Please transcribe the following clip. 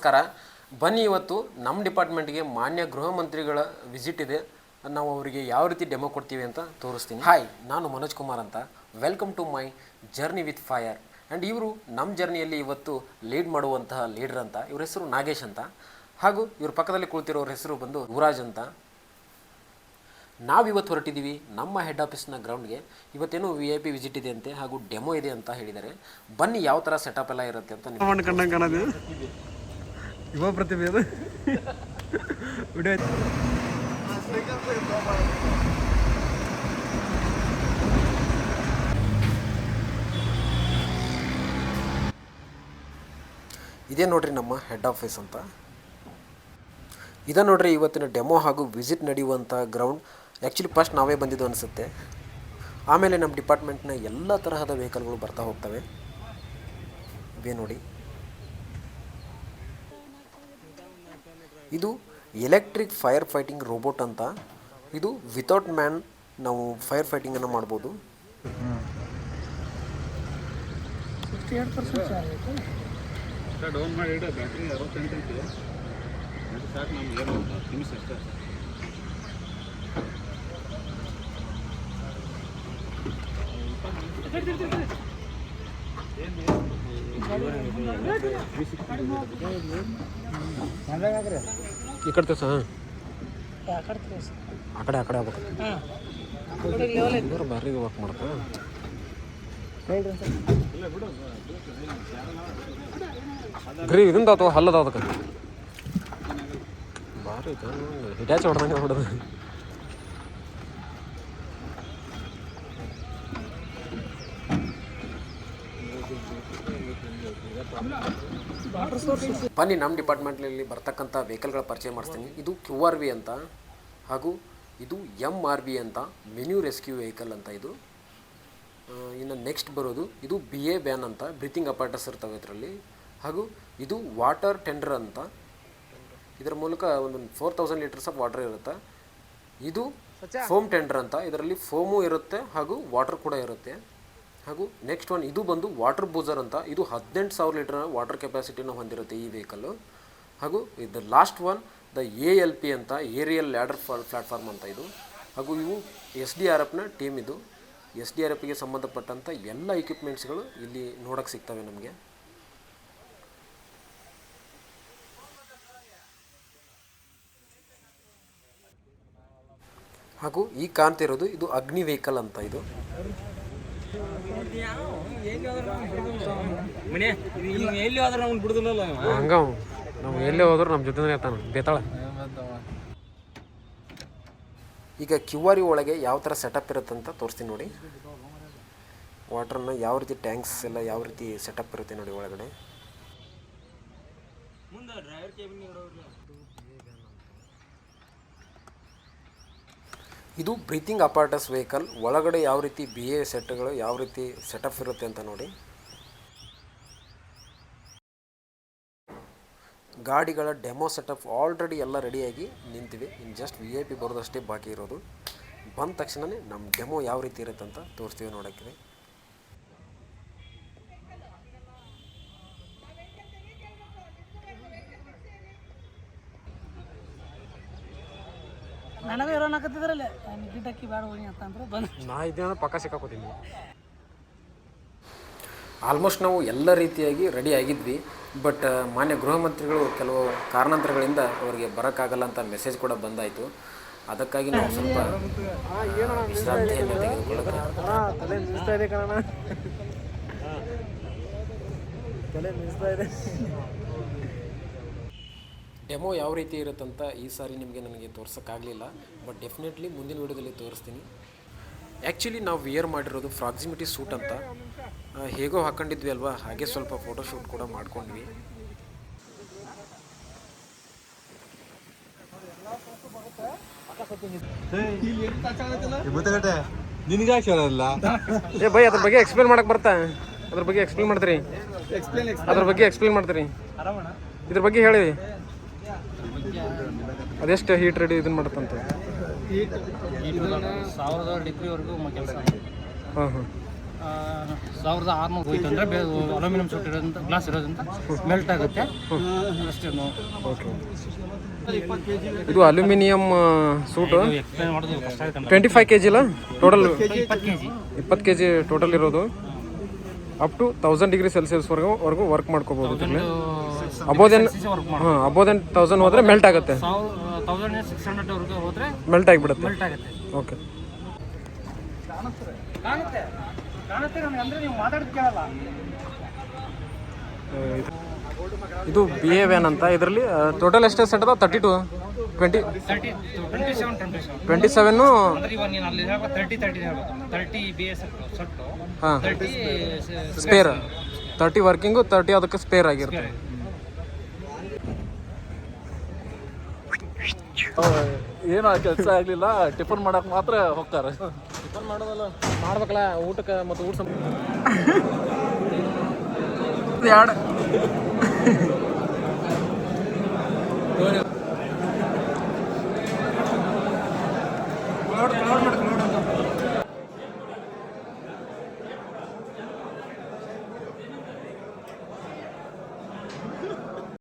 ನಮಸ್ಕಾರ. ಬನ್ನಿ ಇವತ್ತು ನಮ್ಮ ಡಿಪಾರ್ಟ್ಮೆಂಟ್ಗೆ ಮಾನ್ಯ ಗೃಹ ಮಂತ್ರಿಗಳ ವಿಸಿಟ್ ಇದೆ. ನಾವು ಅವರಿಗೆ ಯಾವ ರೀತಿ ಡೆಮೋ ಕೊಡ್ತೀವಿ ಅಂತ ತೋರಿಸ್ತೀನಿ. ಹಾಯ್, ನಾನು ಮನೋಜ್ ಕುಮಾರ್ ಅಂತ. Welcome to my journey with fire. And ಇವರು ನಮ್ಮ ಜರ್ನಿಯಲ್ಲಿ ಇವತ್ತು ಲೀಡ್ ಮಾಡುವಂತಹ ಲೀಡರ್ ಅಂತ. ಇವ್ರ ಹೆಸರು ನಾಗೇಶ್ ಅಂತ. ಹಾಗೂ ಇವ್ರ ಪಕ್ಕದಲ್ಲಿ ಕುಳಿತಿರೋರ ಹೆಸರು ಬಂದು ಯುವರಾಜ್ ಅಂತ. ನಾವಿವತ್ತು ಹೊರಟಿದ್ದೀವಿ ನಮ್ಮ ಹೆಡ್ ಆಫೀಸ್ನ ಗ್ರೌಂಡ್ಗೆ. ಇವತ್ತೇನು VIP ವಿಸಿಟ್ ಇದೆ ಅಂತೆ ಹಾಗೂ ಡೆಮೋ ಇದೆ ಅಂತ ಹೇಳಿದ್ದಾರೆ. ಬನ್ನಿ ಯಾವ ಥರ ಸೆಟಪ್ ಎಲ್ಲ ಇರುತ್ತೆ ಅಂತ. ಕಾಣೋದು ಯುವ ಪ್ರತಿಭೆ ಅದು ವಿಡಿಯೋ. ಇದೇ ನೋಡ್ರಿ ನಮ್ಮ ಹೆಡ್ ಆಫೀಸ್ ಅಂತ. ಇದೇ ನೋಡ್ರಿ ಇವತ್ತಿನ ಡೆಮೋ ಹಾಗೂ ವಿಸಿಟ್ ನಡೆಯುವಂಥ ಗ್ರೌಂಡ್. ಆ್ಯಕ್ಚುಲಿ ಫಸ್ಟ್ ನಾವೇ ಬಂದಿದ್ದು ಅನಿಸುತ್ತೆ. ಆಮೇಲೆ ನಮ್ಮ ಡಿಪಾರ್ಟ್ಮೆಂಟ್ನ ಎಲ್ಲ ತರಹದ ವೆಹಿಕಲ್ಗಳು ಬರ್ತಾ ಹೋಗ್ತವೆ. ಇವೇ ನೋಡಿ, ಇದು ಎಲೆಕ್ಟ್ರಿಕ್ ಫೈರ್ ಫೈಟಿಂಗ್ ರೋಬೋಟ್ ಅಂತ. ಇದು ವಿತೌಟ್ ಮ್ಯಾನ್ ನಾವು ಫೈರ್ ಫೈಟಿಂಗನ್ನು ಮಾಡ್ಬೋದು. ಡೌನ್ ಮಾಡಿ ಬ್ಯಾಟ್ರಿ 68 ಐತಿ. ಸಾಕು, ನಮ್ಗೆ ಏನು ನಿಮಿಷ ಅಷ್ಟೇ. ಈ ಕಡೆ ಸಹ ಆ ಕಡೆ ಆಗ್ಬೇಕು. ಬಾರಿ ವರ್ಕ್ ಮಾಡ್ತಾ ಗ್ರೀ ಇದರಿಂದ ಅಥವಾ ಹಲ್ಲದ ಅದಕ್ಕೆ ಭಾರಿ ಐತೆ. ಹಿಟ್ಯಾಚ್ ಹೊಡೆದಂಗೆ ಹೊಡೆದು. ಬನ್ನಿ ನಮ್ಮ ಡಿಪಾರ್ಟ್ಮೆಂಟ್ನಲ್ಲಿ ಬರ್ತಕ್ಕಂಥ ವೆಹಿಕಲ್ಗಳ ಪರಿಚಯ ಮಾಡಿಸ್ತೀನಿ. ಇದು QRV ಅಂತ, ಹಾಗೂ ಇದು MRV ಅಂತ, ಮೆನ್ಯೂ ರೆಸ್ಕ್ಯೂ ವೆಹಿಕಲ್ ಅಂತ. ಇದು ಇನ್ನು ನೆಕ್ಸ್ಟ್ ಬರೋದು ಇದು BA ವ್ಯಾನ್ ಅಂತ. ಬ್ರೀತಿಂಗ್ ಅಪಾರ್ಟಸ್ ಇರ್ತವೆ ಇದರಲ್ಲಿ. ಹಾಗೂ ಇದು ವಾಟರ್ ಟೆಂಡರ್ ಅಂತ. ಇದರ ಮೂಲಕ ಒಂದು 4000 ಲೀಟರ್ಸ್ ಆಫ್ ವಾಟರ್ ಇರುತ್ತೆ. ಇದು ಫೋಮ್ ಟೆಂಡರ್ ಅಂತ. ಇದರಲ್ಲಿ ಫೋಮು ಇರುತ್ತೆ ಹಾಗೂ ವಾಟರ್ ಕೂಡ ಇರುತ್ತೆ. ಹಾಗೂ ನೆಕ್ಸ್ಟ್ ಒನ್ ಇದು ಬಂದು ವಾಟರ್ ಬೂಸರ್ ಅಂತ. ಇದು 18,000 ಲೀಟರ್ ವಾಟರ್ ಕೆಪಾಸಿಟಿನ ಹೊಂದಿರುತ್ತೆ ಈ ವೆಹಿಕಲ್ಲು. ಹಾಗೂ ಇದು ಲಾಸ್ಟ್ ಒನ್ ದ ALP ಅಂತ, ಏರಿಯಲ್ ಲ್ಯಾಡರ್ ಪ್ಲ್ಯಾಟ್ಫಾರ್ಮ್ ಅಂತ ಇದು. ಹಾಗೂ ಇವು SDRFನ ಟೀಮ್. ಇದು SDRFಗೆ ಸಂಬಂಧಪಟ್ಟಂಥ ಎಲ್ಲ ಎಕ್ವಿಪ್ಮೆಂಟ್ಸ್ಗಳು ಇಲ್ಲಿ ನೋಡೋಕ್ಕೆ ಸಿಗ್ತವೆ ನಮಗೆ. ಹಾಗೂ ಈ ಕಾಣ್ತಿರೋದು ಇದು ಅಗ್ನಿ ವೆಹಿಕಲ್ ಅಂತ. ಇದು ಹಂಗ ನಾವು ಎಲ್ಲೇ ಹೋದ್ರು ನಮ್ಮ ಜೊತೆ ಇರ್ತಾನೆ ಬೇತಾಳ. ಈಗ QRV ಒಳಗೆ ಯಾವ ಥರ ಸೆಟಪ್ ಇರುತ್ತೆ ಅಂತ ತೋರಿಸ್ತೀನಿ ನೋಡಿ. ವಾಟರ್ನ ಯಾವ ರೀತಿ ಟ್ಯಾಂಕ್ಸ್ ಎಲ್ಲ ಯಾವ ರೀತಿ ಸೆಟಪ್ ಇರುತ್ತೆ ನೋಡಿ ಒಳಗಡೆ. ಇದು ಬ್ರೀತಿಂಗ್ ಅಪಾರ್ಟಸ್ ವೆಹಿಕಲ್. ಒಳಗಡೆ ಯಾವ ರೀತಿ BA ಸೆಟ್ಗಳು ಯಾವ ರೀತಿ ಸೆಟಪ್ ಇರುತ್ತೆ ಅಂತ ನೋಡಿ. ಗಾಡಿಗಳ ಡೆಮೋ ಸೆಟಪ್ ಆಲ್ರೆಡಿ ಎಲ್ಲ ರೆಡಿಯಾಗಿ ನಿಂತಿವೆ. ಇನ್ನು ಜಸ್ಟ್ VIP ಬರೋದಷ್ಟೇ ಬಾಕಿ ಇರೋದು. ಬಂದ ತಕ್ಷಣವೇ ನಮ್ಮ ಡೆಮೋ ಯಾವ ರೀತಿ ಇರುತ್ತೆ ಅಂತ ತೋರಿಸ್ತೀವಿ ನೋಡೋಕ್ಕೆ. ನನಗೆ ಇರೋಣಕತ್ತಿದ್ರಲ್ಲ ಗಿಡಕ್ಕಿ ಬೇಡ ಹೋಗಿ ಅಂತಂದ್ರೆ ಬಂದು ನಾ ಇದ್ದೇನೆ ಪಕ್ಕ ಸಿಕ್ಕಾಕೋತೀನಿ. ಆಲ್ಮೋಸ್ಟ್ ನಾವು ಎಲ್ಲ ರೀತಿಯಾಗಿ ರೆಡಿ ಆಗಿದ್ವಿ. ಬಟ್ ಮಾನ್ಯ ಗೃಹ ಮಂತ್ರಿಗಳು ಕೆಲವು ಕಾರಣಾಂತರಗಳಿಂದ ಅವರಿಗೆ ಬರೋಕ್ಕಾಗಲ್ಲ ಅಂತ ಮೆಸೇಜ್ ಕೂಡ ಬಂದಾಯಿತು. ಅದಕ್ಕಾಗಿ ನಾವು ಸ್ವಲ್ಪ ವಿಶ್ರಾಂತಿಯನ್ನು ತೆಗೆದುಕೊಳ್ಳೋದು. ಡೆಮೋ ಯಾವ ರೀತಿ ಇರುತ್ತಂತ ಈ ಸಾರಿ ನನಗೆ ತೋರ್ಸೋಕ್ಕಾಗಲಿಲ್ಲ. ಬಟ್ ಡೆಫಿನೆಟ್ಲಿ ಮುಂದಿನ ವೀಡಿಯೋದಲ್ಲಿ ತೋರಿಸ್ತೀನಿ. ಆ್ಯಕ್ಚುಲಿ ನಾವು ವೇರ್ ಮಾಡಿರೋದು ಪ್ರಾಕ್ಸಿಮಿಟಿ ಸೂಟ್ ಅಂತ. ಹೇಗೋ ಹಾಕ್ಕೊಂಡಿದ್ವಿ ಅಲ್ವಾ, ಹಾಗೆ ಸ್ವಲ್ಪ ಫೋಟೋಶೂಟ್ ಕೂಡ ಮಾಡ್ಕೊಂಡ್ವಿ. ಏ ಬೈ, ಅದ್ರ ಬಗ್ಗೆ ಎಕ್ಸ್ಪ್ಲೇನ್ ಮಾಡಕ್ಕೆ ಬರ್ತಾ? ಅದ್ರ ಬಗ್ಗೆ ಎಕ್ಸ್ಪ್ಲೇನ್ ಮಾಡ್ತೀರಿ? ಇದ್ರ ಬಗ್ಗೆ ಹೇಳಿ. ಅದೆಷ್ಟು ಹೀಟ್ ರೆಡಿ ಇದನ್ನು ಮಾಡುತ್ತಂತೆ? 1000 ಡಿಗ್ರಿವರೆಗೂ ಕೆಲಸ. ಹಾಂ ಹಾಂ 1600 ಹೋಯ್ತು ಅಂದರೆ ಅಲ್ಯೂಮಿನಿಯಂ ಶೀಟ್ ಇರೋದ್ರಿಂದ ಗ್ಲಾಸ್ ಇರೋದ್ರಿಂದ ಮೆಲ್ಟ್ ಆಗುತ್ತೆ ಅಷ್ಟೇ. ಇದು ಅಲ್ಯೂಮಿನಿಯಂ ಸೂಟು ಎಕ್ಸ್ಪ್ಲೈನ್ ಮಾಡೋದು ಕಷ್ಟ ಆಗುತ್ತೆ. 25 kg ಇಲ್ಲ ಟೋಟಲ್? 20 kg ಟೋಟಲ್ ಇರೋದು. ಅಪ್ ಟು 1000 ಡಿಗ್ರಿ ಸೆಲ್ಸಿಯಸ್ವರೆಗೂ ವರ್ಕ್ ಮಾಡ್ಕೋಬೋದು ಇದರಲ್ಲಿ. ಅಬೋದೆನ್ ಅಬೋದೆನ್ 1000 ಹೋದರೆ ಮೆಲ್ಟ್ ಆಗುತ್ತೆ. 1600 ಹೋದರೆ ಮೆಲ್ಟ್ ಆಗಿಬಿಡುತ್ತೆ. ಮೆಲ್ಟ್ ಆಗುತ್ತೆ. ಓಕೆ. ಕಾಣುತ್ತೆ ನನಗೆ, ಅಂದರೆ ನೀವು ಮಾತಾಡೋದು ಕೇಳಲ್ಲ. ಇದು BA ವ್ಯಾನ್ ಅಂತ. ಇದರಲ್ಲಿ ಟೋಟಲ್ ಎಷ್ಟೇ ಸೆಟ್ ಅದ? 32 27 ಅಂದ್ರೆ ಇವಾಗ ನೀನು ಅಲ್ಲಿ ಹೇಳ್ಬೇಕು 30 ಹೇಳ್ಬೇಕು. 30 BS ಸೆಟ್ಟು, ಹಾಂ 30 ಸ್ಪೇರ್, 30 ವರ್ಕಿಂಗು, 30 ಅದಕ್ಕೆ ಸ್ಪೇರ್ ಆಗಿರುತ್ತೆ. ಏನೋ ಕೆಲಸ ಆಗಲಿಲ್ಲ, ಟಿಫನ್ ಮಾಡಕ್ಕೆ ಮಾತ್ರ ಹೋಗ್ತಾರೆ. ಟಿಫನ್ ಮಾಡೋದಲ್ಲ, ಮಾಡ್ಬೇಕಲ್ಲ ಊಟಕ್ಕೆ. ಮತ್ತು ಊಟ